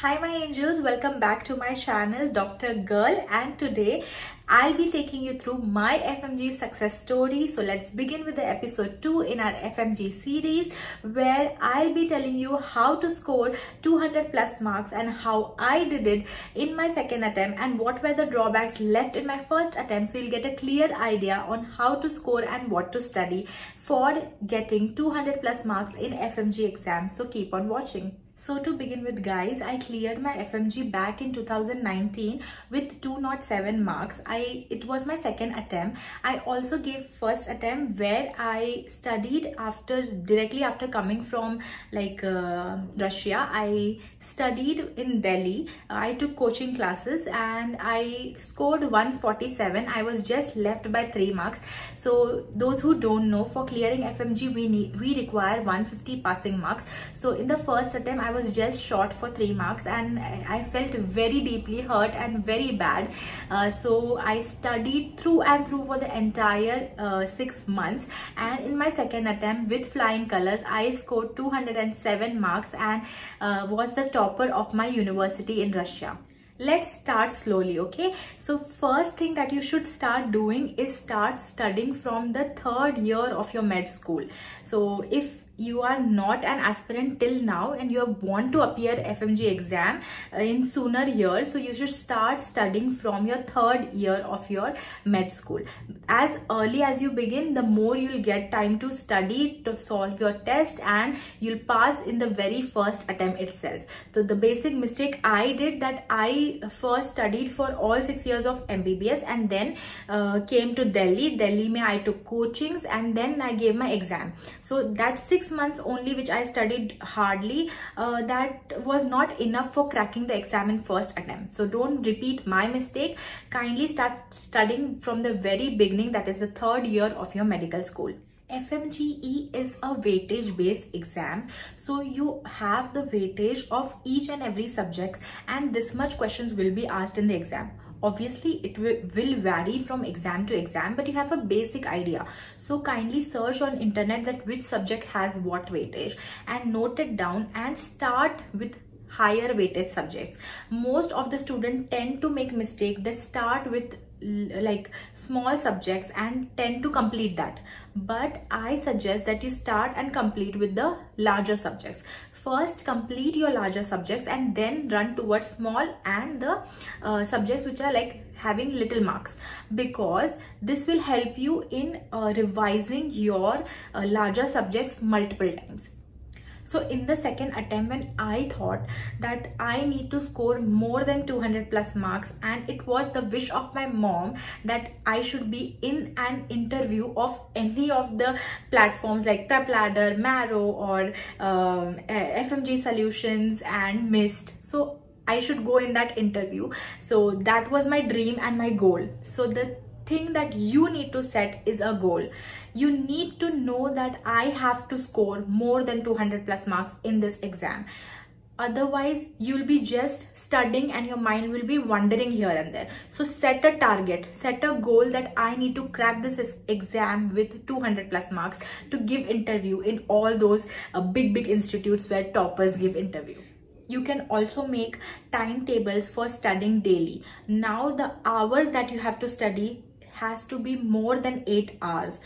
Hi my angels, welcome back to my channel Dr. Girl, and today I'll be taking you through my FMGE success story. So let's begin with the episode 2 in our FMGE series, where I'll be telling you how to score 200 plus marks and how I did it in my second attempt and what were the drawbacks left in my first attempt, so you'll get a clear idea on how to score and what to study for getting 200 plus marks in FMGE exams. So keep on watching. So to begin with guys, I cleared my FMG back in 2019 with 207 marks. It was my second attempt. I also gave first attempt where I studied directly after coming from Russia. I studied in Delhi. I took coaching classes and I scored 147. I was just left by 3 marks. So those who don't know, for clearing FMG we require 150 passing marks. So in the first attempt I was just short for 3 marks and I felt very deeply hurt and very bad. So I studied through and through for the entire 6 months, and in my second attempt with flying colors I scored 207 marks and was the topper of my university in Russia. Let's start slowly, okay? So first thing that you should start doing is start studying from the 3rd year of your med school. So if you are not an aspirant till now and you want to appear FMG exam in sooner years, so you should start studying from your 3rd year of your med school. As early as you begin, the more you'll get time to study, to solve your test, and you'll pass in the very first attempt itself. So the basic mistake I did, that I first studied for all 6 years of MBBS and then came to Delhi. Delhi I took coachings and then I gave my exam. So that 6 months only which I studied hardly, that was not enough for cracking the exam in first attempt. So don't repeat my mistake. Kindly start studying from the very beginning, that is the 3rd year of your medical school. FMGE is a weightage based exam, so you have the weightage of each and every subject, and this much questions will be asked in the exam. Obviously it will vary from exam to exam, but you have a basic idea. So kindly search on internet that which subject has what weightage and note it down and start with higher weightage subjects. Most of the students tend to make mistake. They start with like small subjects and tend to complete that, but I suggest that you start and complete with the larger subjects. First complete your larger subjects and then run towards small and the subjects which are like having little marks, because this will help you in revising your larger subjects multiple times. So in the second attempt, when I thought that I need to score more than 200 plus marks, and it was the wish of my mom that I should be in an interview of any of the platforms like Prep Ladder, Marrow, or FMG Solutions and Mist. So I should go in that interview. So that was my dream and my goal. So the thing that you need to set is a goal. You need to know that I have to score more than 200 plus marks in this exam. Otherwise you'll be just studying and your mind will be wandering here and there. So set a target, set a goal that I need to crack this exam with 200 plus marks to give interview in all those big institutes where toppers give interview. You can also make timetables for studying daily. Now the hours that you have to study has to be more than 8 hours.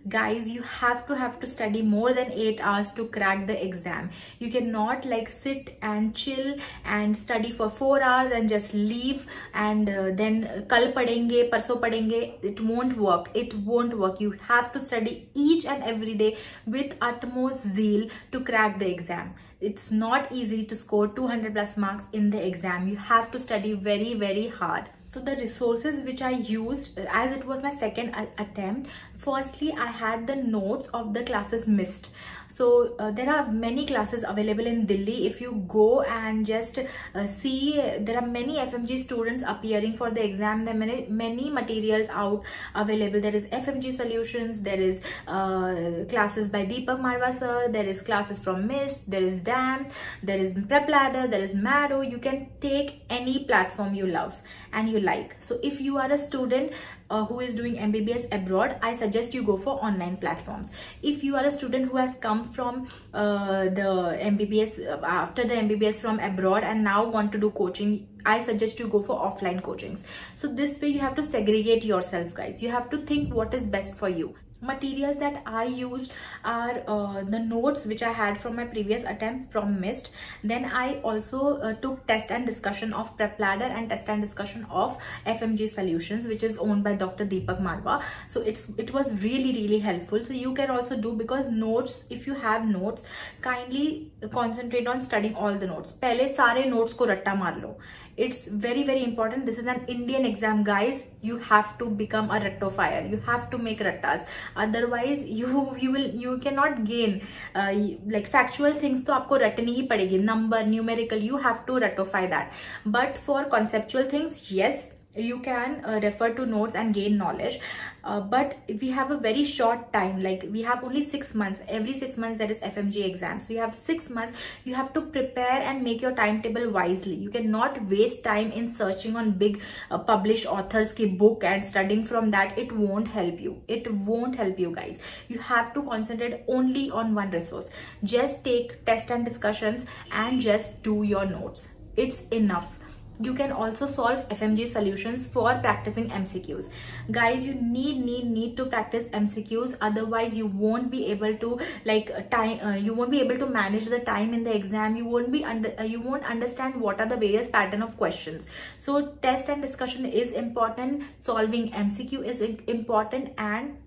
Guys, you have to study more than 8 hours to crack the exam. You cannot like sit and chill and study for 4 hours and just leave and then kal padenge, parso padenge. It won't work. It won't work. You have to study each and every day with utmost zeal to crack the exam. It's not easy to score 200 plus marks in the exam. You have to study very hard. So the resources which I used, as it was my second attempt, firstly I had the notes of the classes missed. So there are many classes available in Delhi. If you go and just see, there are many FMG students appearing for the exam. There are many materials out available. There is FMG Solutions, there is classes by Deepak Marwa sir, there is classes from Mist, there is DAMS, there is Prep Ladder, there is Marrow. You can take any platform you love and you like. So if you are a student who is doing MBBS abroad, I suggest you go for online platforms. If you are a student who has come from the MBBS, after the MBBS from abroad, and now want to do coaching, I suggest you go for offline coachings. So this way you have to segregate yourself, guys. You have to think what is best for you. Materials that I used are the notes which I had from my previous attempt from MIST. Then I also took test and discussion of Prep Ladder and test and discussion of FMGE Solutions, which is owned by Dr. Deepak Marwa. So it was really helpful. So you can also do, because notes, if you have notes, kindly concentrate on studying all the notes. Pehle sare notes ko ratta maar lo. It's very important. This is an Indian exam, guys. You have to become a ratto fire. You have to make rattas. Otherwise, you cannot gain like factual things. तो आपको रटनी ही पड़ेगी. Number, numerical, you have to ratify that. But for conceptual things, yes, you can refer to notes and gain knowledge. But we have a very short time, like we have only 6 months. Every 6 months there is FMGE exam, so you have 6 months. You have to prepare and make your timetable wisely. You cannot waste time in searching on big published authors ki book and studying from that. It won't help you. It won't help you, guys. You have to concentrate only on one resource. Just take test and discussions and just do your notes. It's enough. You can also solve FMGE solutions for practicing MCQs. Guys, you need to practice MCQs. Otherwise, you won't be able to you won't be able to manage the time in the exam. You won't understand what are the various pattern of questions. So test and discussion is important. Solving MCQ is important, and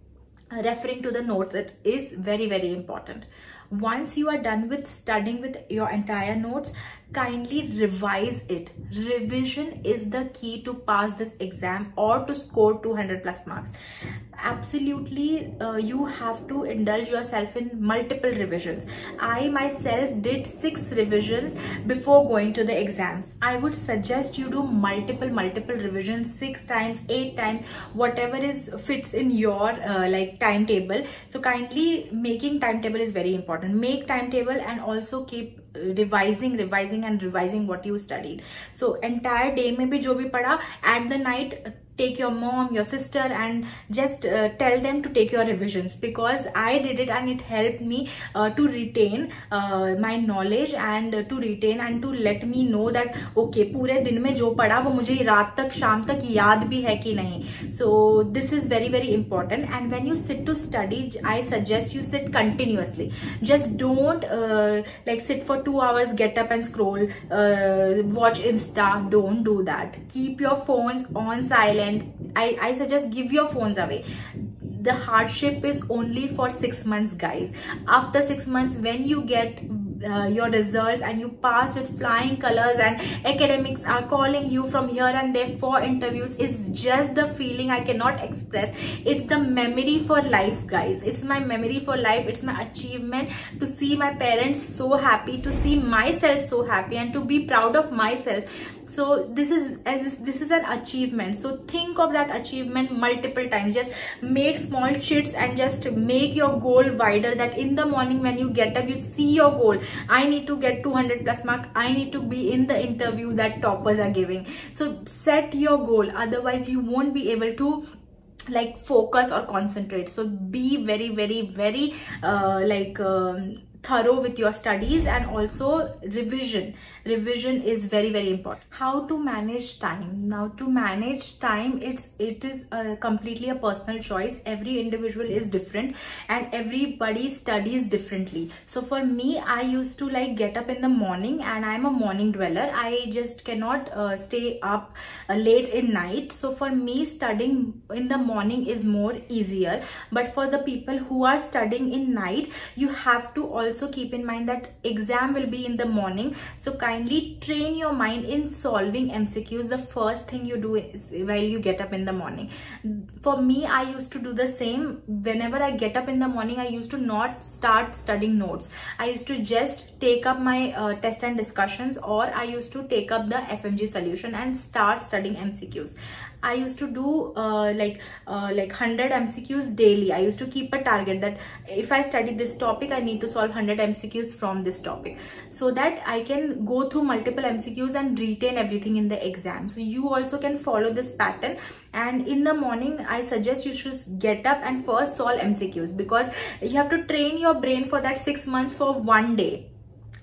referring to the notes, it is very important. Once you are done with studying with your entire notes, kindly revise it. Revision is the key to pass this exam or to score 200 plus marks. Absolutely, you have to indulge yourself in multiple revisions. I myself did 6 revisions before going to the exams. I would suggest you do multiple revisions, 6 times, 8 times, whatever is fits in your timetable. So kindly, making timetable is very important. Make timetable and also keep revising what you studied. So entire day mein bhi jo bhi pada, at the night take your mom, your sister, and just tell them to take your revisions, because I did it and it helped me to retain my knowledge and to retain and to let me know that okay, पूरे दिन में जो पढ़ा वो मुझे रात तक शाम तक याद भी है कि नहीं. So this is very important. And when you sit to study, I suggest you sit continuously. Just don't sit for 2 hours, get up and scroll, watch Insta. Don't do that. Keep your phones on silent. I suggest give your phones away. The hardship is only for 6 months, guys. After 6 months, when you get your results and you pass with flying colors and academics are calling you from here and there for interviews, it's just the feeling I cannot express. It's the memory for life, guys. It's my memory for life. It's my achievement to see my parents so happy, to see myself so happy, and to be proud of myself. So this is an achievement. So think of that achievement multiple times. Just make small chits and just make your goal wider, that in the morning when you get up, you see your goal. I need to get 200 plus mark. I need to be in the interview that toppers are giving. So set your goal. Otherwise you won't be able to focus or concentrate. So be very thorough with your studies, and also revision is very important. How to manage time? Now, to manage time, it is completely a personal choice. Every individual is different and everybody studies differently. So for me, I used to get up in the morning, and I'm a morning dweller. I just cannot stay up late in night. So for me, studying in the morning is more easier. But for the people who are studying in night, you have to also keep in mind that exam will be in the morning. So kindly train your mind in solving MCQs. The first thing you do is while you get up in the morning. For me, I used to do the same. Whenever I get up in the morning, I used to not start studying notes. I used to just take up my test and discussions, or I used to take up the FMGE solution and start studying MCQs. I used to do like 100 MCQs daily. I used to keep a target that if I study this topic, I need to solve 100 MCQs from this topic, so that I can go through multiple MCQs and retain everything in the exam. So you also can follow this pattern. And in the morning, I suggest you should get up and first solve MCQs, because you have to train your brain for that 6 months for one day,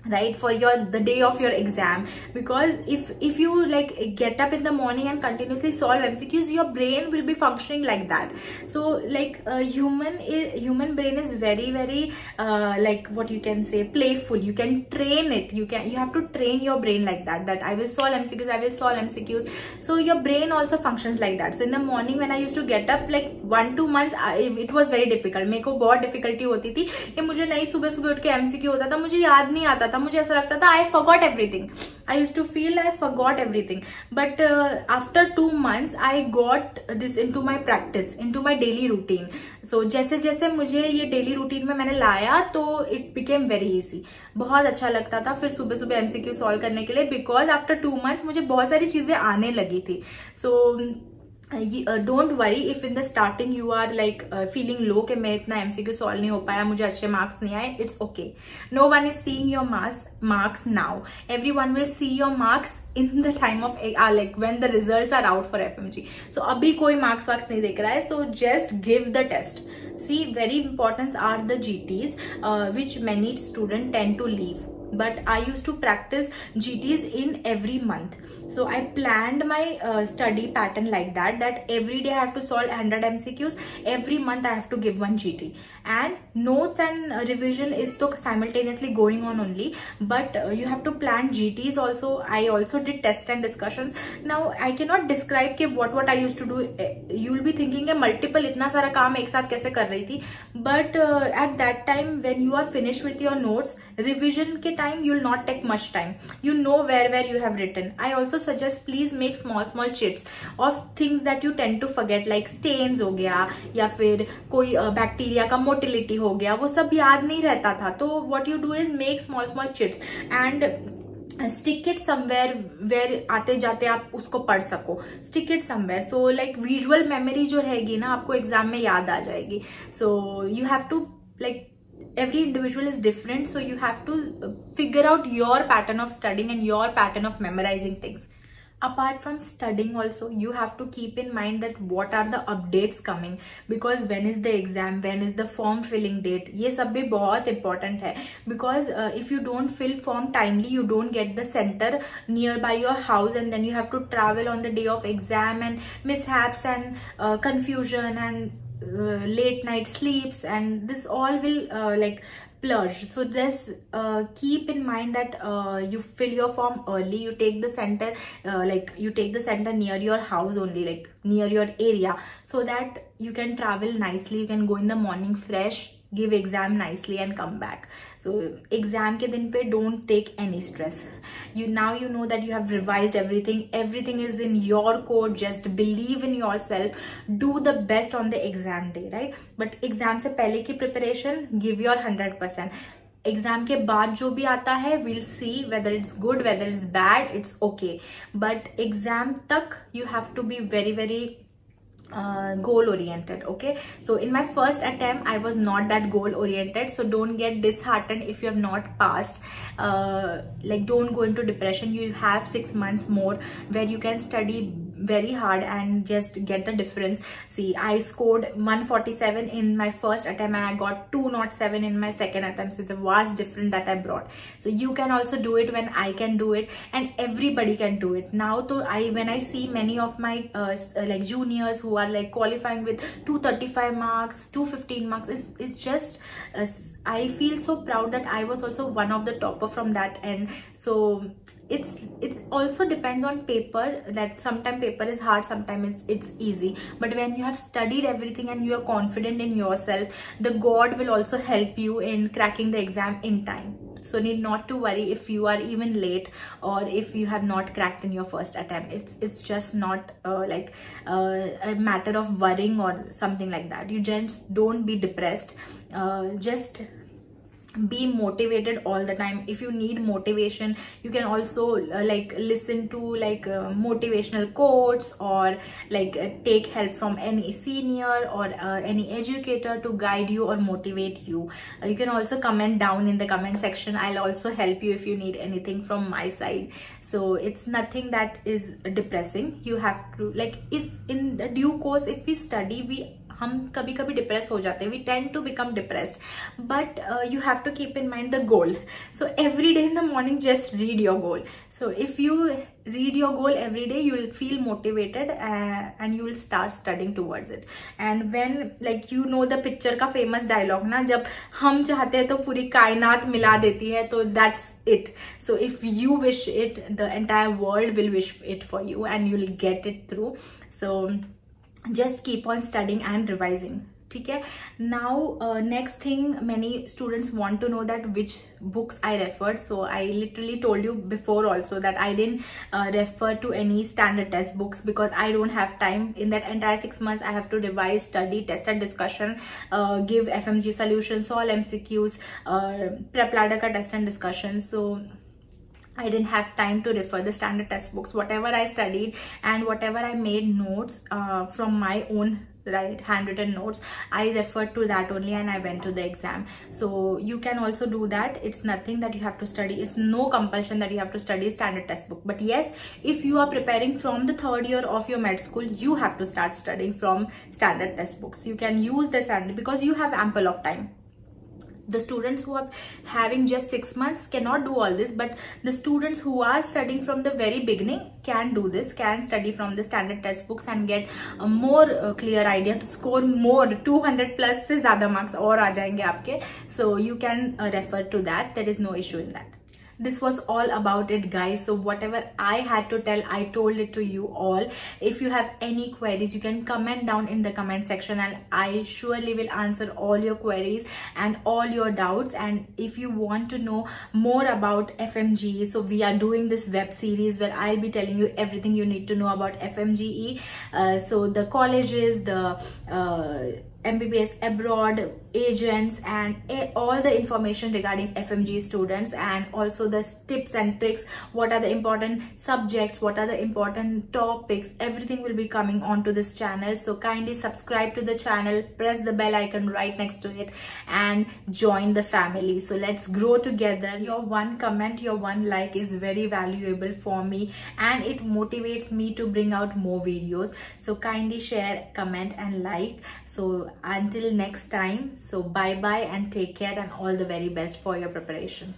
right, for the day of your exam. Because if you like get up in the morning and continuously solve MCQs, your brain will be functioning like that. So like human brain is very like what you can say, playful. You can train it. You have to train your brain like that I will solve MCQs, I will solve MCQs. So your brain also functions like that. So in the morning when I used to get up, like 1-2 months it was very difficult. मेरे को बहुत difficulty होती थी कि मुझे नहीं सुबह सुबह उठ के MCQ होता था, मुझे याद नहीं आता था, मुझे ऐसा लगता था I forgot everything. I used to feel I forgot everything. But after 2 months I got this into my practice, into my daily routine. So जैसे जैसे मुझे ये daily routine में मैंने लाया, तो it became very easy. बहुत अच्छा लगता था फिर सुबह सुबह MCQ solve करने के लिए, because after 2 months मुझे बहुत सारी चीजें आने लगी थी. So don't worry if in the starting you are like feeling low कि मैं इतना MCQ solve नहीं हो पाया, मुझे अच्छे marks नहीं आए. It's okay. No one is seeing your marks now. Everyone will see your marks in the time of like when the results are out for FMG. So अभी कोई marks नहीं देख रहा है. So just give the test. See, very important are the GTs which many students tend to leave. But I used to practice GTs in every month. So I planned my study pattern like that every day I have to solve 100 MCQs, every month I have to give one GT, and notes and revision is to simultaneously going on only, but you have to plan GTs also. I also did test and discussions. Now I cannot describe what I used to do. You will be thinking multiple इतना सारा काम एक साथ कैसे कर रही थी, but at that time when you are finished with your notes, revision के time you will not take much time. You know where you have written. I also suggest please make small chits of things that you tend to forget, like stains हो गया या फिर कोई bacteria का motility हो गया, वो सब याद नहीं रहता था. तो what you do is make small chits and stick it somewhere where आते जाते आप उसको पढ़ सको. Stick it somewhere. So like visual memory जो रहेगी ना, आपको एग्जाम में याद आ जाएगी. So you have to like, every individual is different, so you have to figure out your pattern of studying and your pattern of memorizing things. Apart from studying also, you have to keep in mind that what are the updates coming, because when is the exam, when is the form filling date, ये सब भी बहुत important है. Because if you don't fill form timely, you don't get the center nearby your house, and then you have to travel on the day of exam, and mishaps and confusion and late night sleeps, and this all will like plurge. So just keep in mind that you fill your form early, you take the center like you take the center near your house only, like near your area, so that you can travel nicely, you can go in the morning fresh, give exam nicely and come back. So exam के दिन पे don't take any stress. Now you know that you have revised everything is in your code. Just believe in yourself, do the best on the exam day, right? But exam से पहले की preparation, give your 100%. Exam के बाद जो भी आता है, we'll see whether it's good, whether it's bad, it's okay. But exam तक you have to be very goal oriented. Okay, so in my first attempt I was not that goal oriented, so don't get disheartened if you have not passed. Like don't go into depression. You have 6 months more where you can study very hard and just get the difference. See, I scored 147 in my first attempt and I got 207 in my second attempt. So it's a vast difference that I brought. So you can also do it when I can do it, and everybody can do it. Now to when I see many of my like juniors who are like qualifying with 235 marks, 215 marks, it's just I feel so proud that I was also one of the topper from that end. So it also depends on paper, that sometimes paper is hard, sometimes it's easy. But when you have studied everything and you are confident in yourself, the God will also help you in cracking the exam in time. So need not to worry if you are even late or if you have not cracked in your first attempt. It's just not like a matter of worrying or something like that. You just don't be depressed. Just be motivated all the time. If you need motivation, you can also like listen to like motivational quotes, or like take help from any senior or any educator to guide you or motivate you. You can also comment down in the comment section. I'll also help you if you need anything from my side. So it's nothing that is depressing. You have to, like, if in the due course, if we study, हम कभी कभी depress हो जाते हैं, we tend to become depressed, but you have to keep in mind the goal. So every day in the morning, just read your goal. So if you read your goal every day, you will feel motivated and you will start studying towards it. And when, like, you know the picture का famous dialogue ना, जब हम चाहते हैं तो पूरी कायनात मिला देती है, तो that's it. So if you wish it, the entire world will wish it for you and you will get it through. So just keep on studying and revising. Okay, now next thing, many students want to know that which books I referred. So I literally told you before also that I didn't refer to any standard test books, because I don't have time. In that entire 6 months, I have to revise, study, test and discussion, give FMG solutions, solve MCQs, prep ladder ka test and discussion. So I didn't have time to refer the standard test books. Whatever I studied and whatever I made notes from my own handwritten notes, I referred to that only and I went to the exam. So you can also do that. It's nothing that you have to study. It's no compulsion that you have to study standard test book. But yes, if you are preparing from the 3rd year of your med school, you have to start studying from standard test books. You can use the standard because you have ample of time. The students who are having just 6 months cannot do all this, but the students who are studying from the very beginning can do this, can study from the standard test books and get a more clear idea to score more 200 plus से ज़्यादा marks और आ जाएंगे आपके. So you can refer to that. There is no issue in that. This was all about it, guys. So whatever I had to tell, I told it to you all. If you have any queries, you can comment down in the comment section and I surely will answer all your queries and all your doubts. And if you want to know more about FMGE, so we are doing this web series where I'll be telling you everything you need to know about FMGE. So the colleges, the MBBS abroad, agents, and all the information regarding FMGE students, and also the tips and tricks, what are the important subjects, what are the important topics, everything will be coming onto this channel. So kindly subscribe to the channel, press the bell icon right next to it and join the family. So let's grow together. Your one comment, your one like is very valuable for me and it motivates me to bring out more videos. So kindly share, comment and like. So until next time, so bye bye and take care and all the very best for your preparation.